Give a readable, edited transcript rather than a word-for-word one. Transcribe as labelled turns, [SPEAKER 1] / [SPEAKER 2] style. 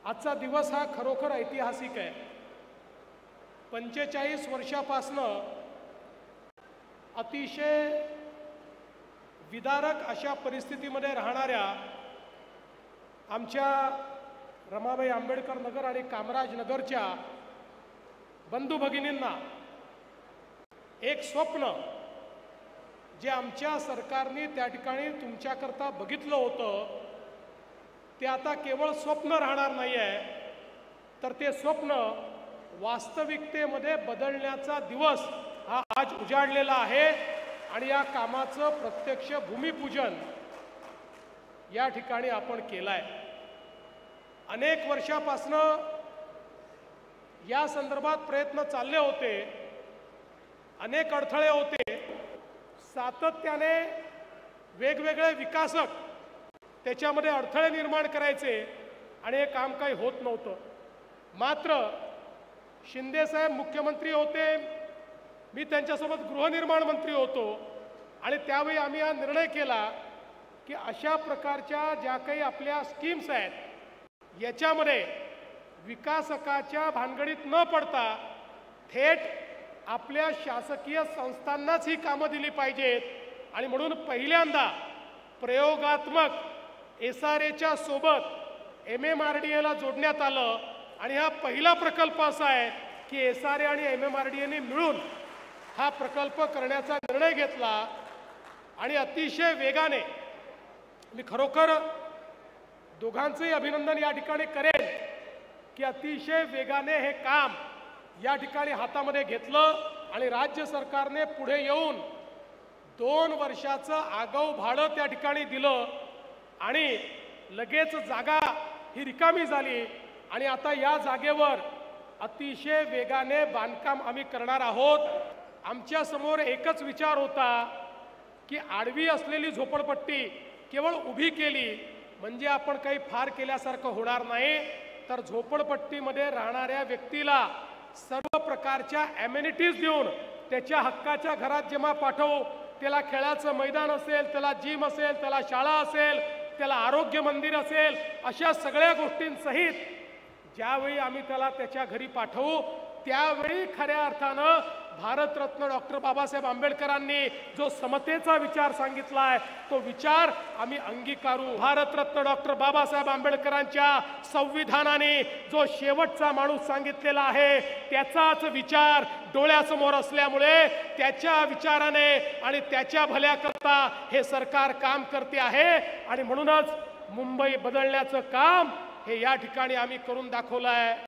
[SPEAKER 1] आजचा दिवस हा खरोखर ऐतिहासिक आहे। 45 वर्षापासनं अतिशय विदारक अशा परिस्थितीमध्ये राहणाऱ्या आमच्या रमाबाई आंबेडकर नगर आणि कामराज नगरच्या बंधू भगिनींना एक स्वप्न जे आमच्या सरकारने त्या ठिकाणी तुमच्याकरता बघितलं होतं ते आता केवळ स्वप्न राहणार नाही आहे, तर ते स्वप्न वास्तविकतेमध्ये बदलण्याचा दिवस हा आज उजाडलेला आहे आणि या कामाचं प्रत्यक्ष भूमिपूजन या ठिकाणी आपण केलंय। अनेक वर्षापासनं या संदर्भात प्रयत्न चालले होते, अनेक अडथळे होते, सातत्याने वेगवेगळे विकासक त्याच्यामध्ये अडथळे निर्माण करायचे आणि हे काम काही होत नव्हतं। मात्र शिंदे साहेब मुख्यमंत्री होते, मी त्यांच्यासोबत गृहनिर्माण मंत्री होतो आणि त्यावेळी आम्ही हा निर्णय केला की अशा प्रकारच्या ज्या काही आपल्या स्कीम्स आहेत याच्यामध्ये विकासकाच्या भानगडीत न पडता थेट आपल्या शासकीय संस्थांनाच ही कामं दिली पाहिजेत आणि म्हणून पहिल्यांदा प्रयोगात्मक SRAच्या सोबत MMRDAला जोडण्यात आलं आणि हा पहिला प्रकल्प असा आहे की SRA आणि MMRDAने मिळून हा प्रकल्प करण्याचा निर्णय घेतला आणि अतिशय वेगाने मी खरोखर दोघांचेही अभिनंदन या ठिकाणी करेन की अतिशय वेगाने हे काम या ठिकाणी हातामध्ये घेतलं आणि राज्य सरकारने पुढे येऊन 2 वर्षाचं आगाऊ भाडं त्या ठिकाणी दिलं आणि लगेच जागा ही रिकामी झाली आणि आता या जागेवर अतिशय वेगाने बांधकाम आम्ही करणार आहोत। आमच्या समोर एकच विचार होता की आडवी असलेली झोपडपट्टी केवळ उभी केली म्हणजे आपण काही फार केल्यासारखं होणार नाही, तर झोपडपट्टीमध्ये राहणाऱ्या व्यक्तीला सर्व प्रकारच्या ॲमेनिटीज देऊन त्याच्या हक्काच्या घरात जेव्हा पाठवू, त्याला खेळाचं मैदान असेल, त्याला जिम असेल, त्याला शाळा असेल, त्याला आरोग्य मंदिर असेल, अशा सगळ्या गोष्टींसहित ज्यावेळी आम्ही त्याला त्याच्या घरी पाठवू त्यावेळी खऱ्या अर्थानं भारतरत्न डॉक्टर बाबासाहेब आंबेडकरांनी जो समतेचा विचार सांगितला आहे तो विचार आम्ही अंगीकारू। भारतरत्न डॉक्टर बाबासाहेब आंबेडकरांच्या संविधानाने जो शेवटचा माणूस सांगितलेला आहे त्याचाच विचार डोळ्यासमोर असल्यामुळे त्याच्या विचाराने आणि त्याच्या भल्याकरता हे सरकार काम करते आहे आणि म्हणूनच मुंबई बदलण्याचं काम हे या ठिकाणी आम्ही करून दाखवलं आहे।